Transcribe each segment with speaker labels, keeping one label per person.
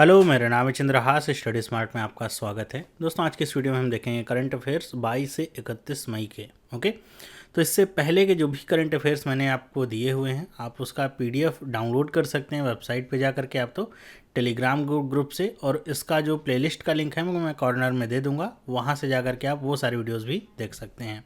Speaker 1: Hello, मेरा नाम है चंद्रहास। स्टडी स्मार्ट में आपका स्वागत है। दोस्तों, आज के इस वीडियो में हम देखेंगे करंट अफेयर्स 22 से 31 मई के। ओके, तो इससे पहले के जो भी करंट अफेयर्स मैंने आपको दिए हुए हैं, आप उसका पीडीएफ डाउनलोड कर सकते हैं वेबसाइट पे जा करके। आप तो टेलीग्राम ग्रुप से, और इसका जो प्लेलिस्ट का लिंक है वो मैं कॉर्नर में दे दूँगा, वहाँ से जा करके आप वो सारी वीडियोज़ भी देख सकते हैं।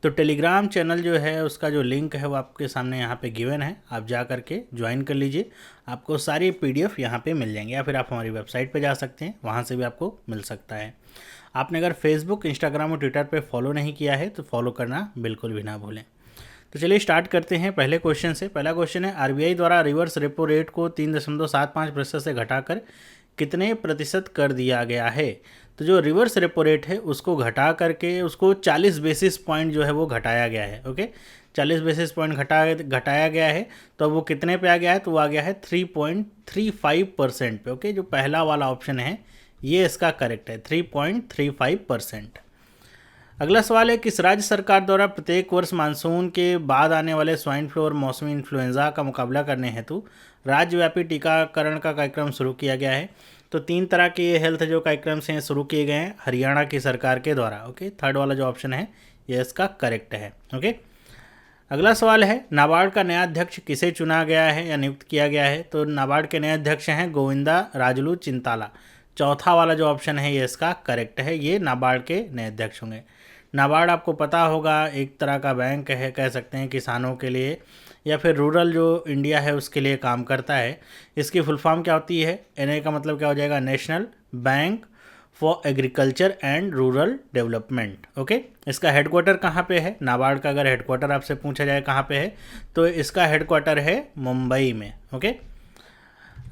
Speaker 1: तो टेलीग्राम चैनल जो है उसका जो लिंक है वो आपके सामने यहाँ पे गिवन है, आप जा करके ज्वाइन कर लीजिए। आपको सारी पीडीएफ यहाँ पे मिल जाएंगे, या फिर आप हमारी वेबसाइट पे जा सकते हैं, वहाँ से भी आपको मिल सकता है। आपने अगर फेसबुक, इंस्टाग्राम और ट्विटर पे फॉलो नहीं किया है तो फॉलो करना बिल्कुल भी ना भूलें। तो चलिए स्टार्ट करते हैं पहले क्वेश्चन से। पहला क्वेश्चन है, आरबीआई द्वारा रिवर्स रेपो रेट को 3.75% से घटाकर कितने प्रतिशत कर दिया गया है? तो जो रिवर्स रेपो रेट है उसको घटा करके उसको 40 बेसिस पॉइंट जो है वो घटाया गया है। ओके, 40 बेसिस पॉइंट घटाया गया है। तो अब वो कितने पे आ गया है? तो वो आ गया है 3.35% पे। ओके, जो पहला वाला ऑप्शन है ये इसका करेक्ट है, 3.35%। अगला सवाल है, किस राज्य सरकार द्वारा प्रत्येक वर्ष मानसून के बाद आने वाले स्वाइन फ्लू और मौसमी इन्फ्लुएंजा का मुकाबला करने हेतु राज्यव्यापी टीकाकरण का कार्यक्रम शुरू किया गया है? तो 3 तरह के ये हेल्थ जो कार्यक्रम से शुरू किए गए हैं हरियाणा की सरकार के द्वारा। ओके, थर्ड वाला जो ऑप्शन है ये इसका करेक्ट है। ओके, अगला सवाल है, नाबार्ड का नया अध्यक्ष किसे चुना गया है या नियुक्त किया गया है? तो नाबार्ड के नए अध्यक्ष हैं गोविंदा राजलू चिंताला। चौथा वाला जो ऑप्शन है ये इसका करेक्ट है, ये नाबार्ड के नए अध्यक्ष होंगे। नाबार्ड आपको पता होगा एक तरह का बैंक है, कह सकते हैं, किसानों के लिए या फिर रूरल जो इंडिया है उसके लिए काम करता है। इसकी फुल फॉर्म क्या होती है? एनए का मतलब क्या हो जाएगा? National bank for agriculture and rural development. Okay, इसका हेडक्वार्टर कहाँ पे है? नाबार्ड का अगर हेडक्वार्टर आपसे पूछा जाए कहाँ पे है, तो इसका हेडक्वार्टर है मुंबई में। ओके,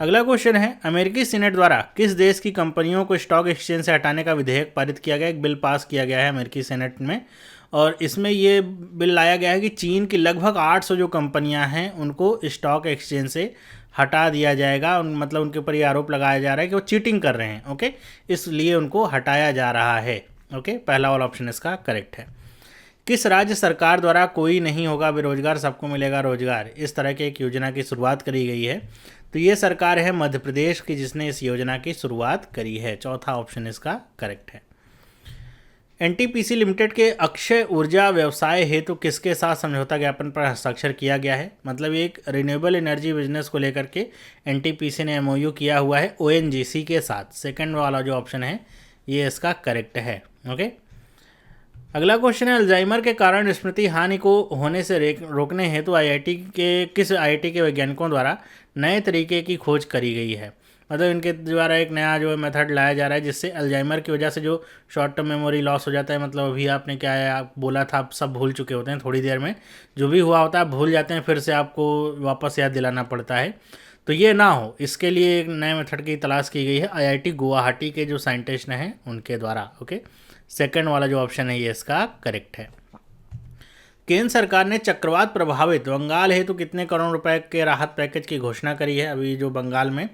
Speaker 1: अगला क्वेश्चन है, अमेरिकी सीनेट द्वारा किस देश की कंपनियों को स्टॉक एक्सचेंज से हटाने का विधेयक पारित किया गया? एक बिल पास किया गया है अमेरिकी सीनेट में, और इसमें ये बिल लाया गया है कि चीन की लगभग 800 जो कंपनियां हैं उनको स्टॉक एक्सचेंज से हटा दिया जाएगा। मतलब उनके ऊपर ये आरोप लगाया जा रहा है कि वो चीटिंग कर रहे हैं। ओके, इसलिए उनको हटाया जा रहा है। ओके, पहला वाला ऑप्शन इसका करेक्ट है। किस राज्य सरकार द्वारा कोई नहीं होगा बेरोजगार, सबको मिलेगा रोजगार, इस तरह की एक योजना की शुरुआत करी गई है? तो ये सरकार है मध्य प्रदेश की जिसने इस योजना की शुरुआत करी है। चौथा ऑप्शन इसका करेक्ट है। एनटीपीसी लिमिटेड के अक्षय ऊर्जा व्यवसाय हेतु किसके साथ समझौता ज्ञापन पर हस्ताक्षर किया गया है? मतलब एक रिन्यूएबल एनर्जी बिजनेस को लेकर के एनटीपीसी ने एमओयू किया हुआ है ओएनजीसी के साथ। सेकंड वाला जो ऑप्शन है ये इसका करेक्ट है। ओके, अगला क्वेश्चन है, अल्जाइमर के कारण स्मृति हानि को होने से रोकने हेतु किस आईआईटी के वैज्ञानिकों द्वारा नए तरीके की खोज करी गई है? मतलब इनके द्वारा एक नया जो मेथड लाया जा रहा है जिससे अल्जाइमर की वजह से जो शॉर्ट टर्म मेमोरी लॉस हो जाता है, मतलब अभी आपने क्या है आप बोला था, आप सब भूल चुके होते हैं, थोड़ी देर में जो भी हुआ होता है आप भूल जाते हैं, फिर से आपको वापस याद दिलाना पड़ता है। तो ये ना हो, इसके लिए एक नए मेथड की तलाश की गई है आईआईटी गुवाहाटी के जो साइंटिस्ट हैं उनके द्वारा। ओके, सेकंड वाला जो ऑप्शन है ये इसका करेक्ट है। केंद्र सरकार ने चक्रवात प्रभावित बंगाल हेतु कितने करोड़ रुपए के राहत पैकेज की घोषणा करी है? अभी जो बंगाल में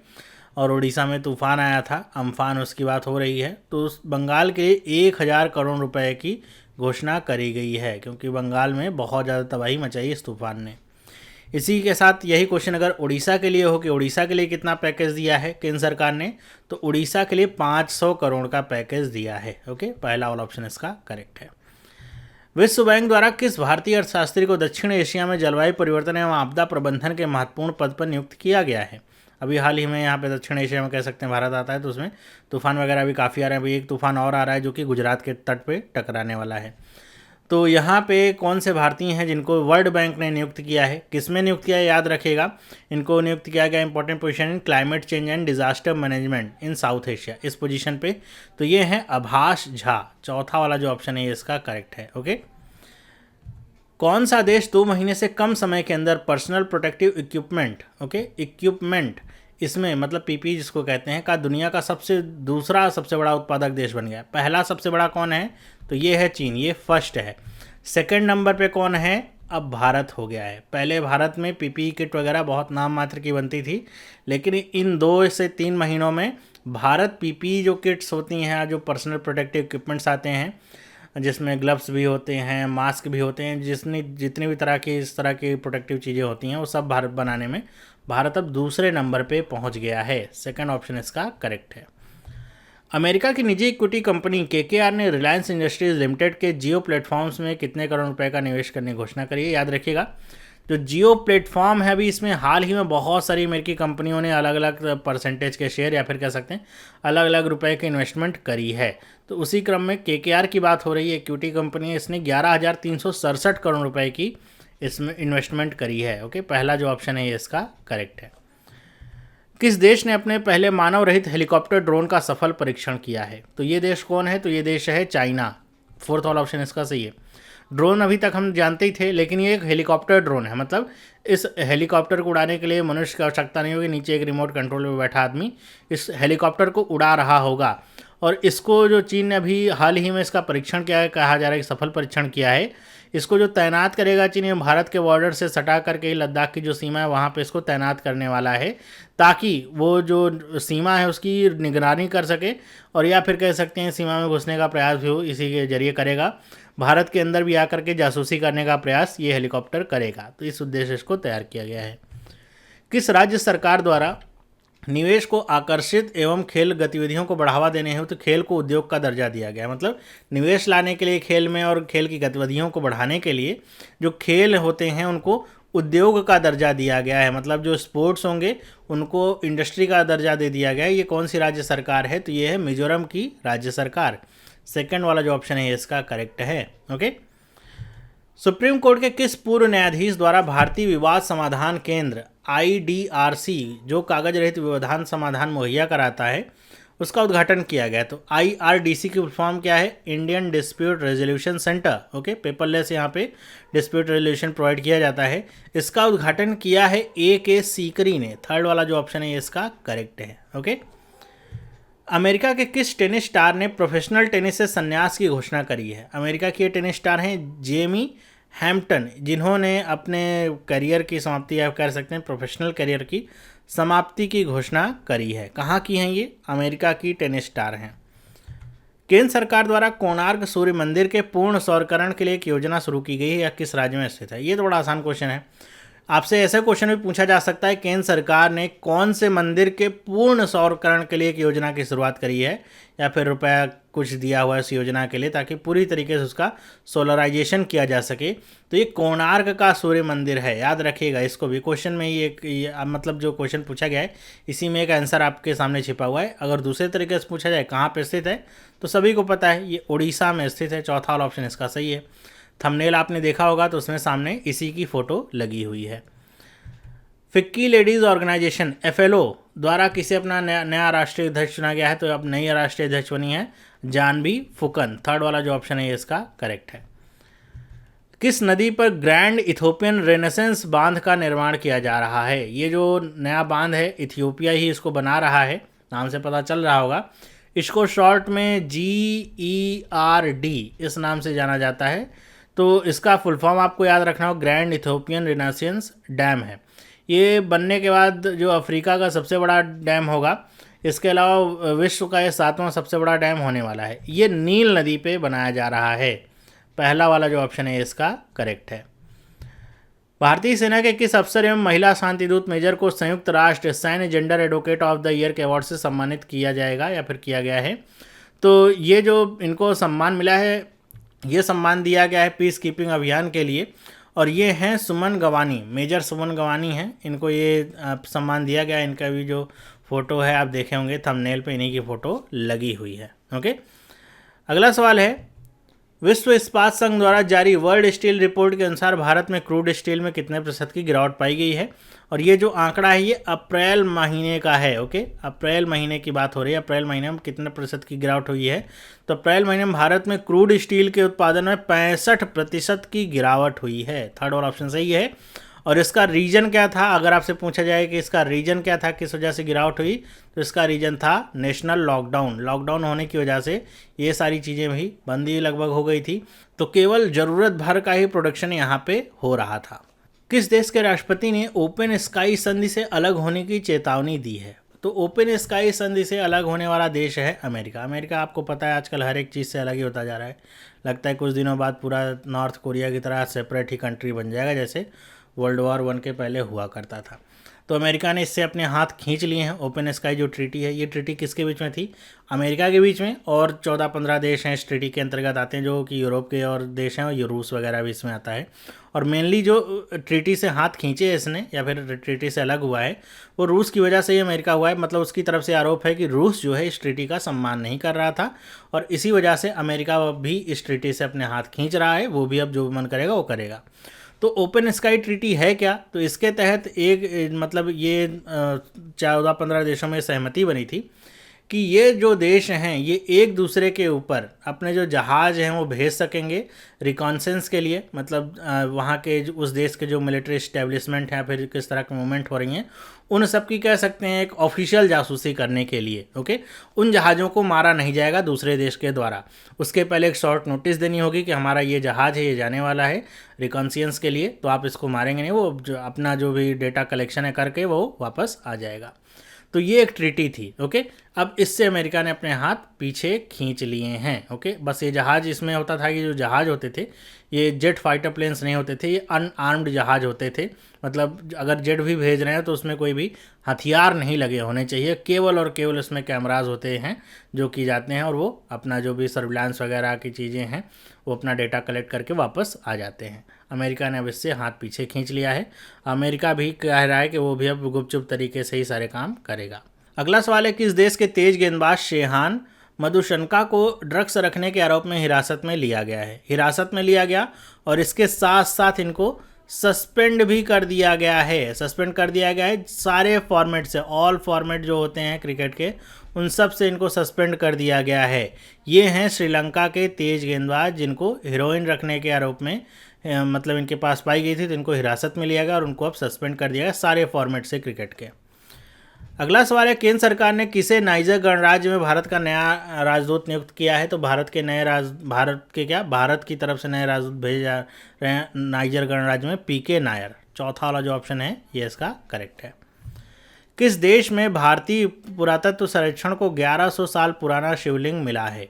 Speaker 1: और उड़ीसा में तूफान आया था अम्फान, उसकी बात हो रही है, तो उस बंगाल के लिए 1000 करोड़ रुपए की घोषणा करी गई है, क्योंकि बंगाल में बहुत ज़्यादा तबाही मचाई इस तूफान ने। इसी के साथ यही क्वेश्चन अगर उड़ीसा के लिए हो कि उड़ीसा के लिए कितना पैकेज दिया है केंद्र सरकार ने, तो उड़ीसा के लिए 500 करोड़ का पैकेज दिया है। ओके, पहला वाला ऑप्शन इसका करेक्ट है। विश्व बैंक द्वारा किस भारतीय अर्थशास्त्री को दक्षिण एशिया में जलवायु परिवर्तन एवं आपदा प्रबंधन के महत्वपूर्ण पद पर नियुक्त किया गया है? अभी हाल ही में यहाँ पे दक्षिण एशिया में कह सकते हैं भारत आता है, तो उसमें तूफान वगैरह भी काफ़ी आ रहे हैं। अभी एक तूफान और आ रहा है जो कि गुजरात के तट पे टकराने वाला है। तो यहाँ पे कौन से भारतीय हैं जिनको वर्ल्ड बैंक ने नियुक्त किया है? किसमें नियुक्त किया है याद रखिएगा, इनको नियुक्त किया गया important position in climate change and disaster management in south Asia, इस पोजीशन पे। तो ये हैं आभास झा। चौथा वाला जो ऑप्शन है इसका करेक्ट है। ओके, कौन सा देश 2 महीने से कम समय के अंदर personal protective equipment, okay equipment, इसमें मतलब पीपी जिसको कहते हैं, का दुनिया का दूसरा सबसे बड़ा उत्पादक देश बन गया? पहला सबसे बड़ा कौन है? तो ये है चीन, ये फर्स्ट है। सेकंड नंबर पे कौन है? अब भारत हो गया है। पहले भारत में पीपी किट वगैरह बहुत नाम मात्र की बनती थी, लेकिन इन 2 से 3 महीनों में भारत पीपी जो किट्स होती हैं, जो पर्सनल प्रोटेक्टिव इक्विपमेंट्स आते हैं, जिसमें ग्लव्स भी होते हैं, मास्क भी होते हैं, जितनी भी तरह की इस तरह की प्रोटेक्टिव चीज़ें होती हैं, वो सब भारत बनाने में भारत अब दूसरे नंबर पे पहुंच गया है। सेकंड ऑप्शन इसका करेक्ट है। अमेरिका की निजी इक्विटी कंपनी केकेआर ने रिलायंस इंडस्ट्रीज लिमिटेड के जियो प्लेटफॉर्म्स में कितने करोड़ रुपए का निवेश करने की घोषणा करी है। याद रखिएगा, जो जियो प्लेटफॉर्म है अभी इसमें हाल ही में बहुत सारी अमेरिकी कंपनियों ने अलग अलग परसेंटेज के शेयर या फिर कह सकते हैं अलग अलग रुपए की इन्वेस्टमेंट करी है। तो उसी क्रम में केकेआर की बात हो रही है, इक्विटी कंपनी है, इसने 11,367 करोड़ रुपए की इसमें इन्वेस्टमेंट करी है। ओके, पहला जो ऑप्शन है ये इसका करेक्ट है। किस देश ने अपने पहले मानव रहित हेलीकॉप्टर ड्रोन का सफल परीक्षण किया है। तो ये देश कौन है, तो ये देश है चाइना। फोर्थ वाला ऑप्शन इसका सही है। ड्रोन अभी तक हम जानते ही थे, लेकिन ये एक हेलीकॉप्टर ड्रोन है, मतलब इस हेलीकॉप्टर को उड़ाने के लिए मनुष्य की आवश्यकता नहीं होगी, नीचे एक रिमोट कंट्रोल में बैठा आदमी इस हेलीकॉप्टर को उड़ा रहा होगा। और इसको जो चीन ने अभी हाल ही में इसका परीक्षण किया है, कहा जा रहा है कि सफल परीक्षण किया है। इसको जो तैनात करेगा चीन, ये भारत के बॉर्डर से सटा करके लद्दाख की जो सीमा है वहाँ पे इसको तैनात करने वाला है, ताकि वो जो सीमा है उसकी निगरानी कर सके, और या फिर कह सकते हैं सीमा में घुसने का प्रयास भी हो इसी के जरिए करेगा। भारत के अंदर भी आकर के जासूसी करने का प्रयास ये हेलीकॉप्टर करेगा। तो इस उद्देश्य से इसको तैयार किया गया है। किस राज्य सरकार द्वारा निवेश को आकर्षित एवं खेल गतिविधियों को बढ़ावा देने हेतु खेल को उद्योग का दर्जा दिया गया है। मतलब निवेश लाने के लिए खेल में और खेल की गतिविधियों को बढ़ाने के लिए जो खेल होते हैं उनको उद्योग का दर्जा दिया गया है। मतलब जो स्पोर्ट्स होंगे उनको इंडस्ट्री का दर्जा दे दिया गया है। ये कौन सी राज्य सरकार है, तो ये है मिजोरम की राज्य सरकार। सेकंड वाला जो ऑप्शन है इसका करेक्ट है। ओके, सुप्रीम कोर्ट के किस पूर्व न्यायाधीश द्वारा भारतीय विवाद समाधान केंद्र IDRC जो कागज रहित विवादान समाधान मुहैया कराता है उसका उद्घाटन किया गया। तो IRDC की फॉर्म क्या है, Indian dispute resolution centre. Okay, paperless यहाँ पे डिस्प्यूट रेजोल्यूशन प्रोवाइड किया जाता है। इसका उद्घाटन किया है AK सीकरी ने। थर्ड वाला जो ऑप्शन है इसका करेक्ट है। ओके, अमेरिका के किस टेनिस स्टार ने प्रोफेशनल टेनिस से संन्यास की घोषणा करी है। अमेरिका के टेनिस स्टार हैं जेमी हैम्पटन, जिन्होंने अपने करियर की समाप्ति या कह सकते हैं प्रोफेशनल करियर की समाप्ति की घोषणा करी है। कहाँ की हैं ये, अमेरिका की टेनिस स्टार हैं। केंद्र सरकार द्वारा कोणार्क सूर्य मंदिर के पूर्ण सौरकरण के लिए एक योजना शुरू की गई है, या किस राज्य में स्थित है। ये तो बड़ा आसान क्वेश्चन है। आपसे ऐसा क्वेश्चन भी पूछा जा सकता है, केंद्र सरकार ने कौन से मंदिर के पूर्ण सौरकरण के लिए एक योजना की शुरुआत करी है, या फिर रुपया कुछ दिया हुआ है इस योजना के लिए ताकि पूरी तरीके से उसका सोलराइजेशन किया जा सके। तो ये कोणार्क का सूर्य मंदिर है। याद रखिएगा इसको भी, क्वेश्चन में ये मतलब जो क्वेश्चन पूछा गया है इसी में एक आंसर आपके सामने छिपा हुआ है। अगर दूसरे तरीके से पूछा जाए कहाँ पर स्थित है, तो सभी को पता है ये उड़ीसा में स्थित है। चौथा वाला ऑप्शन इसका सही है। थंबनेल आपने देखा होगा तो उसमें सामने इसी की फ़ोटो लगी हुई है। फिक्की लेडीज़ ऑर्गेनाइजेशन FLO द्वारा किसे अपना नया राष्ट्रीय अध्यक्ष चुना गया है। तो अब नई राष्ट्रीय अध्यक्ष बनी है जानवी फुकन। थर्ड वाला जो ऑप्शन है इसका करेक्ट है। किस नदी पर ग्रैंड इथोपियन रेनेसेंस बांध का निर्माण किया जा रहा है। ये जो नया बांध है इथियोपिया ही इसको बना रहा है, नाम से पता चल रहा होगा। इसको शॉर्ट में GERD इस नाम से जाना जाता है। तो इसका फुल फॉर्म आपको याद रखना हो, ग्रैंड इथोपियन रेनेसेंस डैम है। ये बनने के बाद जो अफ्रीका का सबसे बड़ा डैम होगा, इसके अलावा विश्व का ये 7वां सबसे बड़ा डैम होने वाला है। ये नील नदी पे बनाया जा रहा है। पहला वाला जो ऑप्शन है इसका करेक्ट है। भारतीय सेना के किस अफसर एवं महिला शांतिदूत मेजर को संयुक्त राष्ट्र सैन्य gender advocate of the year के अवार्ड से सम्मानित किया जाएगा या फिर किया गया है। तो ये जो इनको सम्मान मिला है, ये सम्मान दिया गया है पीस कीपिंग अभियान के लिए, और ये हैं सुमन गवानी, मेजर सुमन गवानी हैं। इनको ये सम्मान दिया गया। इनका भी जो फ़ोटो है आप देखे होंगे थंबनेल पे, इन्हीं की फ़ोटो लगी हुई है। ओके, अगला सवाल है, विश्व इस्पात संघ द्वारा जारी वर्ल्ड स्टील रिपोर्ट के अनुसार भारत में क्रूड स्टील में कितने प्रतिशत की गिरावट पाई गई है। और ये जो आंकड़ा है ये अप्रैल महीने का है। ओके, अप्रैल महीने की बात हो रही है। अप्रैल महीने में कितने प्रतिशत की गिरावट हुई है। तो अप्रैल महीने में भारत में क्रूड स्टील के उत्पादन में 65% की गिरावट हुई है। थर्ड वाला ऑप्शन सही है। और इसका रीजन क्या था, अगर आपसे पूछा जाए कि इसका रीजन क्या था, किस वजह से गिरावट हुई, तो इसका रीजन था नेशनल लॉकडाउन। लॉकडाउन होने की वजह से ये सारी चीज़ें भी बंदी लगभग हो गई थी, तो केवल ज़रूरत भर का ही प्रोडक्शन यहाँ पे हो रहा था। किस देश के राष्ट्रपति ने ओपन स्काई संधि से अलग होने की चेतावनी दी है। तो ओपन स्काई संधि से अलग होने वाला देश है अमेरिका। अमेरिका आपको पता है आजकल हर एक चीज़ से अलग ही होता जा रहा है। लगता है कुछ दिनों बाद पूरा नॉर्थ कोरिया की तरह सेपरेट ही कंट्री बन जाएगा, जैसे World War I के पहले हुआ करता था। तो तो अमेरिका ने इससे अपने हाथ खींच लिए हैं। ओपन स्काई जो ट्रीटी है, ये ट्रीटी किसके बीच में थी? अमेरिका के बीच में, और 14-15 देश हैं इस ट्रीटी के अंतर्गत आते हैं, जो कि यूरोप के और देश हैं, और ये रूस वगैरह भी इसमें आता है। और मेनली जो ट्रीटी से हाथ खींचे है इसने, या फिर ट्रीटी से अलग हुआ है, वो रूस की वजह से ही अमेरिका हुआ है। मतलब उसकी तरफ से आरोप है कि रूस जो है इस ट्रीटी का सम्मान नहीं कर रहा था, और इसी वजह से अमेरिका भी इस ट्रीटी से अपने हाथ खींच रहा है। वो भी अब जो मन करेगा वो करेगा। तो ओपन स्काई ट्रीटी है क्या? तो इसके तहत एक मतलब ये 14-15 देशों में सहमति बनी थी कि ये जो देश हैं ये एक दूसरे के ऊपर अपने जो जहाज़ हैं वो भेज सकेंगे रिकॉन्सेंस के लिए। मतलब वहाँ के उस देश के जो मिलिट्री इस्टेब्लिशमेंट हैं, फिर किस तरह की मूवमेंट हो रही हैं, उन सब की कह सकते हैं एक ऑफिशियल जासूसी करने के लिए। ओके, उन जहाज़ों को मारा नहीं जाएगा दूसरे देश के द्वारा। उसके पहले एक शॉर्ट नोटिस देनी होगी कि हमारा ये जहाज़ है, ये जाने वाला है रिकॉन्सियंस के लिए, तो आप इसको मारेंगे नहीं। वो जो अपना जो भी डेटा कलेक्शन है करके वो वापस आ जाएगा। तो ये एक ट्रीटी थी। ओके, अब इससे अमेरिका ने अपने हाथ पीछे खींच लिए हैं। ओके, बस ये जहाज़, इसमें होता था कि जो जहाज़ होते थे ये जेट फाइटर प्लेन्स नहीं होते थे, ये अनआर्म्ड जहाज़ होते थे। मतलब अगर जेट भी भेज रहे हैं तो उसमें कोई भी हथियार नहीं लगे होने चाहिए, केवल और केवल उसमें कैमराज होते हैं जो की जाते हैं, और वो अपना जो भी सर्विलांस वगैरह की चीज़ें हैं वो अपना डेटा कलेक्ट करके वापस आ जाते हैं। अमेरिका ने अब इससे हाथ पीछे खींच लिया है। अमेरिका भी कह रहा है कि वो भी अब गुपचुप तरीके से ही सारे काम करेगा। अगला सवाल है, किस देश के तेज गेंदबाज शेहान मधुशंका को ड्रग्स रखने के आरोप में हिरासत में लिया गया है? हिरासत में लिया गया और इसके साथ साथ इनको सस्पेंड भी कर दिया गया है। सस्पेंड कर दिया गया है सारे फॉर्मेट से, ऑल फॉर्मेट जो होते हैं क्रिकेट के, उन सब से इनको सस्पेंड कर दिया गया है। ये हैं श्रीलंका के तेज गेंदबाज जिनको हेरोइन रखने के आरोप में मतलब इनके पास पाई गई थी, तो इनको हिरासत में लिया गया और उनको अब सस्पेंड कर दिया गया सारे फॉर्मेट से क्रिकेट के। अगला सवाल है, केंद्र सरकार ने किसे नाइजर गणराज्य में भारत का नया राजदूत नियुक्त किया है? तो भारत की तरफ से नए राजदूत भेजे जा रहे हैं नाइजर गणराज्य में, पीके नायर। चौथा वाला जो ऑप्शन है ये इसका करेक्ट है। किस देश में भारतीय पुरातत्व सर्वेक्षण को 1100 साल पुराना शिवलिंग मिला है?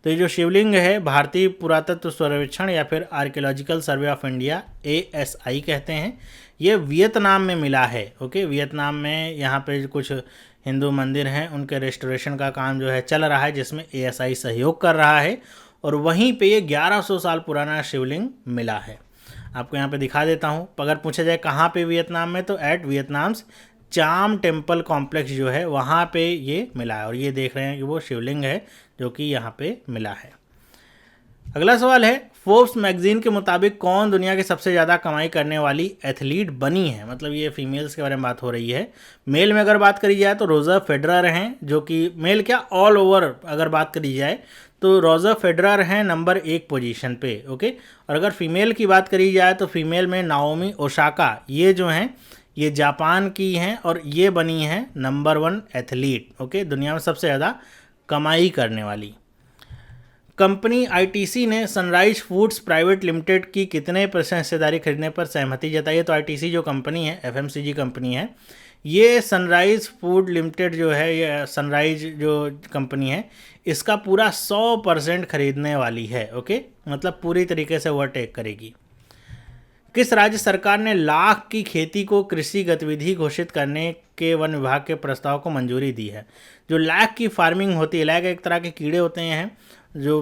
Speaker 1: तो ये जो शिवलिंग है भारतीय पुरातत्व सर्वेक्षण या फिर archaeological survey of India, ASI कहते हैं, ये वियतनाम में मिला है। ओके, वियतनाम में यहाँ पे कुछ हिंदू मंदिर हैं, उनके रेस्टोरेशन का काम जो है चल रहा है, जिसमें ASI सहयोग कर रहा है, और वहीं पे ये 1100 साल पुराना शिवलिंग मिला है। आपको यहाँ पे दिखा देता हूँ। अगर पूछा जाए कहाँ पे वियतनाम में, तो एट वियतनाम्स चाम टेम्पल कॉम्प्लेक्स जो है वहाँ पे ये मिला है, और ये देख रहे हैं कि वो शिवलिंग है जो कि यहाँ पे मिला है। अगला सवाल है, फोर्ब्स मैगजीन के मुताबिक कौन दुनिया की सबसे ज़्यादा कमाई करने वाली एथलीट बनी है? मतलब ये फीमेल्स के बारे में बात हो रही है। मेल में अगर बात करी जाए तो रोजर फेडरर हैं, जो कि मेल क्या ऑल ओवर अगर बात करी जाए तो रोजर फेडरर हैं नंबर 1 पोजीशन पे। ओके, और अगर फीमेल की बात करी जाए तो फीमेल में नाओमी ओसाका, ये जो हैं ये जापान की हैं, और ये बनी हैं नंबर 1 एथलीट। ओके, दुनिया में सबसे ज़्यादा कमाई करने वाली कंपनी ITC ने सनराइज फूड्स प्राइवेट लिमिटेड की कितने % हिस्सेदारी खरीदने पर सहमति जताई है? तो ITC जो कंपनी है, FMCG कंपनी है, ये सनराइज फूड लिमिटेड जो है, ये सनराइज जो कंपनी है, इसका पूरा 100% खरीदने वाली है। ओके, मतलब पूरी तरीके से ओवरटेक करेगी। किस राज्य सरकार ने लाख की खेती को कृषि गतिविधि घोषित करने के वन विभाग के प्रस्ताव को मंजूरी दी है? जो लाख की फार्मिंग होती है, लाख एक तरह के कीड़े होते हैं जो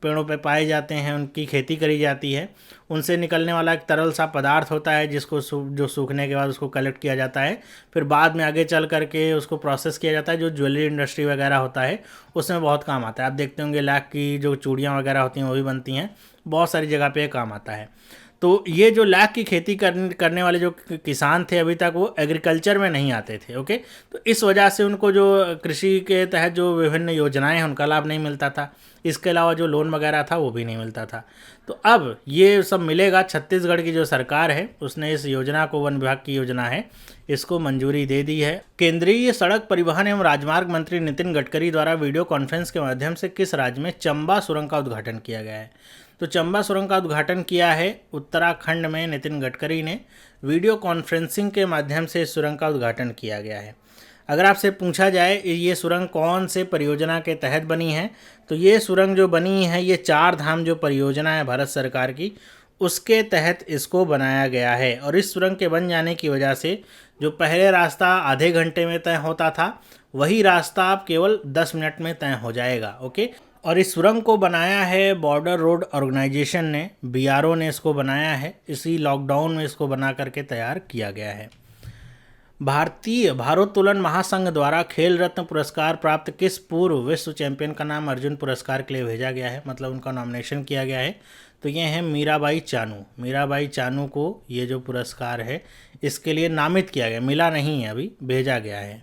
Speaker 1: पेड़ों पे पाए जाते हैं, उनकी खेती करी जाती है। उनसे निकलने वाला एक तरल सा पदार्थ होता है जिसको जो सूखने के बाद उसको कलेक्ट किया जाता है, फिर बाद में आगे चल करके उसको प्रोसेस किया जाता है। जो ज्वेलरी इंडस्ट्री वगैरह होता है उसमें बहुत काम आता है। आप देखते होंगे लाख की जो चूड़ियाँ वगैरह होती हैं वो भी बनती हैं, बहुत सारी जगह पे काम आता है। तो ये जो लाख की खेती करने वाले जो किसान थे अभी तक वो एग्रीकल्चर में नहीं आते थे। ओके, तो इस वजह से उनको जो कृषि के तहत जो विभिन्न योजनाएं हैं उनका लाभ नहीं मिलता था। इसके अलावा जो लोन वगैरह था वो भी नहीं मिलता था। तो अब ये सब मिलेगा। छत्तीसगढ़ की जो सरकार है उसने इस योजना को, वन विभाग की योजना है, इसको मंजूरी दे दी है। केंद्रीय सड़क परिवहन एवं राजमार्ग मंत्री नितिन गडकरी द्वारा वीडियो कॉन्फ्रेंस के माध्यम से किस राज्य में चंबा सुरंग का उद्घाटन किया गया है? तो चंबा सुरंग का उद्घाटन किया है उत्तराखंड में। नितिन गडकरी ने वीडियो कॉन्फ्रेंसिंग के माध्यम से इस सुरंग का उद्घाटन किया गया है। अगर आपसे पूछा जाए ये सुरंग कौन से परियोजना के तहत बनी है, तो ये सुरंग जो बनी है ये 4 धाम जो परियोजना है भारत सरकार की उसके तहत इसको बनाया गया है। और इस सुरंग के बन जाने की वजह से जो पहले रास्ता आधे घंटे में तय होता था वही रास्ता अब केवल 10 मिनट में तय हो जाएगा। ओके, और इस सुरंग को बनाया है बॉर्डर रोड ऑर्गेनाइजेशन ने, BRO ने इसको बनाया है। इसी लॉकडाउन में इसको बना करके तैयार किया गया है। भारतीय भारोत्तोलन महासंघ द्वारा खेल रत्न पुरस्कार प्राप्त किस पूर्व विश्व चैंपियन का नाम अर्जुन पुरस्कार के लिए भेजा गया है, मतलब उनका नॉमिनेशन किया गया है? तो ये है मीराबाई चानू। मीराबाई चानू को ये जो पुरस्कार है इसके लिए नामित किया गया, मिला नहीं है, अभी भेजा गया है।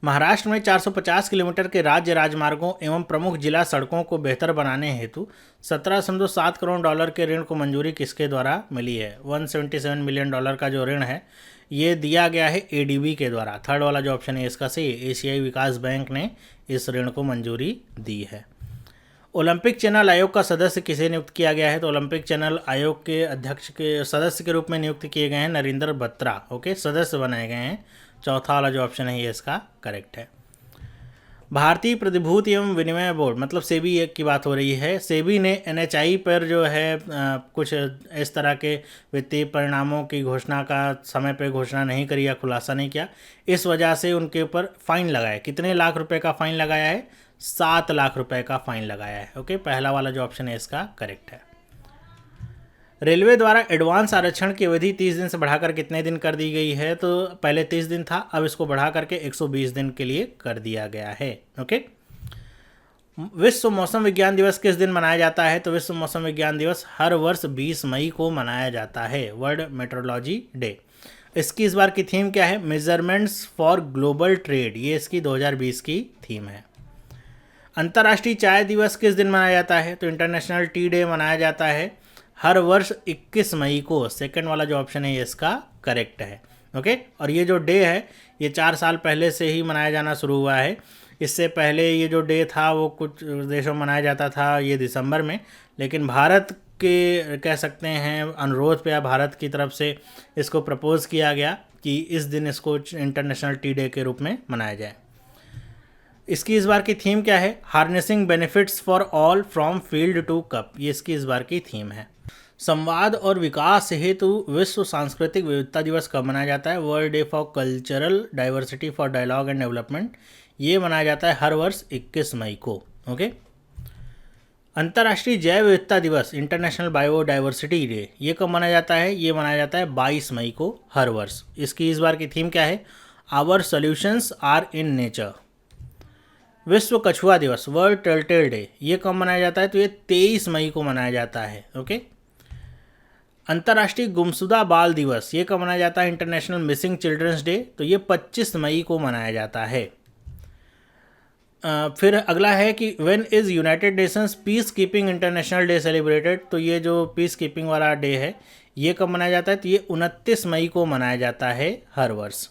Speaker 1: महाराष्ट्र में 450 किलोमीटर के राज्य राजमार्गों एवं प्रमुख जिला सड़कों को बेहतर बनाने हेतु 17.7 करोड़ डॉलर के ऋण को मंजूरी किसके द्वारा मिली है? 177 मिलियन डॉलर का जो ऋण है ये दिया गया है ADB के द्वारा। थर्ड वाला जो ऑप्शन है इसका सही, एशियाई विकास बैंक ने इस ऋण को मंजूरी दी है। ओलंपिक चैनल आयोग का सदस्य किसे नियुक्त किया गया है? तो ओलंपिक चैनल आयोग के अध्यक्ष के सदस्य के रूप में नियुक्त किए गए हैं नरेंद्र बत्रा। ओके, सदस्य बनाए गए हैं। चौथा वाला जो ऑप्शन है ये इसका करेक्ट है। भारतीय प्रतिभूति एवं विनिमय बोर्ड मतलब सेबी की बात हो रही है। सेबी ने NHI पर जो है कुछ इस तरह के वित्तीय परिणामों की घोषणा का समय पर घोषणा नहीं करी या खुलासा नहीं किया, इस वजह से उनके ऊपर फाइन लगाया। कितने लाख रुपए का फाइन लगाया है? 7 लाख रुपए का फाइन लगाया है। ओके, पहला वाला जो ऑप्शन है इसका करेक्ट है। रेलवे द्वारा एडवांस आरक्षण की अवधि 30 दिन से बढ़ाकर कितने दिन कर दी गई है? तो पहले 30 दिन था, अब इसको बढ़ा करके 120 दिन के लिए कर दिया गया है। ओके, विश्व मौसम विज्ञान दिवस किस दिन मनाया जाता है? तो विश्व मौसम विज्ञान दिवस हर वर्ष 20 मई को मनाया जाता है, वर्ल्ड मेट्रोलॉजी डे। इसकी इस बार की थीम क्या है? मेजरमेंट्स फॉर ग्लोबल ट्रेड, ये इसकी 2020 की थीम है। अंतर्राष्ट्रीय चाय दिवस किस दिन मनाया जाता है? तो इंटरनेशनल टी डे मनाया जाता है हर वर्ष 21 मई को। सेकंड वाला जो ऑप्शन है ये इसका करेक्ट है। ओके, और ये जो डे है ये 4 साल पहले से ही मनाया जाना शुरू हुआ है। इससे पहले ये जो डे था वो कुछ देशों में मनाया जाता था ये दिसंबर में, लेकिन भारत के कह सकते हैं अनुरोध पे या भारत की तरफ से इसको प्रपोज किया गया कि इस दिन इसको इंटरनेशनल टी डे के रूप में मनाया जाए। इसकी इस बार की थीम क्या है? Harnessing benefits for all from field to cup, ये इसकी इस बार की थीम है। संवाद और विकास हेतु विश्व सांस्कृतिक विविधता दिवस कब मनाया जाता है? World day for cultural diversity for dialogue and development, ये मनाया जाता है हर वर्ष 21 मई को। ओके, अंतर्राष्ट्रीय जैव विविधता दिवस इंटरनेशनल बायोडाइवर्सिटी डे, ये कब मनाया जाता है? ये मनाया जाता है 22 मई को हर वर्ष। इसकी इस बार की थीम क्या है? Our solutions are in nature. विश्व कछुआ दिवस वर्ल्ड टर्टल डे, ये कब मनाया जाता है? तो ये 23 मई को मनाया जाता है। ओके, अंतर्राष्ट्रीय गुमशुदा बाल दिवस, ये कब मनाया जाता है? इंटरनेशनल मिसिंग चिल्ड्रंस डे, तो ये 25 मई को मनाया जाता है। फिर अगला है कि when is United Nations peace keeping international day celebrated, तो ये जो पीस कीपिंग वाला डे है ये कब मनाया जाता है? तो ये 29 मई को मनाया जाता है हर वर्ष।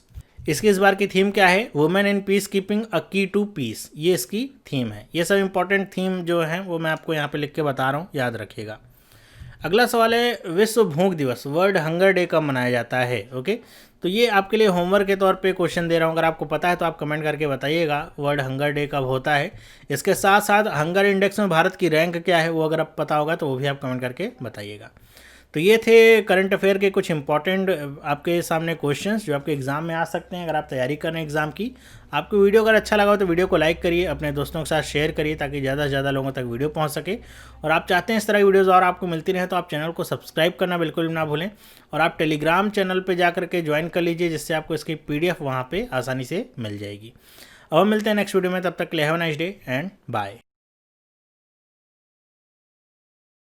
Speaker 1: इसकी इस बार की थीम क्या है? Women in peace keeping a की टू पीस, ये इसकी थीम है। ये सब इंपॉर्टेंट थीम जो है वो मैं आपको यहाँ पे लिख के बता रहा हूँ, याद रखिएगा। अगला सवाल है विश्व भूख दिवस वर्ल्ड हंगर डे कब मनाया जाता है? ओके, तो ये आपके लिए होमवर्क के तौर पे क्वेश्चन दे रहा हूँ, अगर आपको पता है तो आप कमेंट करके बताइएगा वर्ल्ड हंगर डे कब होता है। इसके साथ साथ हंगर इंडेक्स में भारत की रैंक क्या है वो अगर आप पता होगा तो वो भी आप कमेंट करके बताइएगा। तो ये थे करंट अफेयर के कुछ इंपॉर्टेंट आपके सामने क्वेश्चंस जो आपके एग्जाम में आ सकते हैं अगर आप तैयारी कर रहे हैं एग्जाम की। आपको वीडियो अगर अच्छा लगा हो तो वीडियो को लाइक करिए, अपने दोस्तों के साथ शेयर करिए ताकि ज़्यादा से ज़्यादा लोगों तक वीडियो पहुंच सके। और आप चाहते हैं इस तरह की वीडियोज़ और आपको मिलती रहे तो आप चैनल को सब्सक्राइब करना बिल्कुल भी ना भूलें। और आप टेलीग्राम चैनल पर जा करके ज्वाइन कर लीजिए जिससे आपको इसकी PDF वहाँ पर आसानी से मिल जाएगी। अब मिलते हैं नेक्स्ट वीडियो में, तब तक के लिए have a nice day and bye.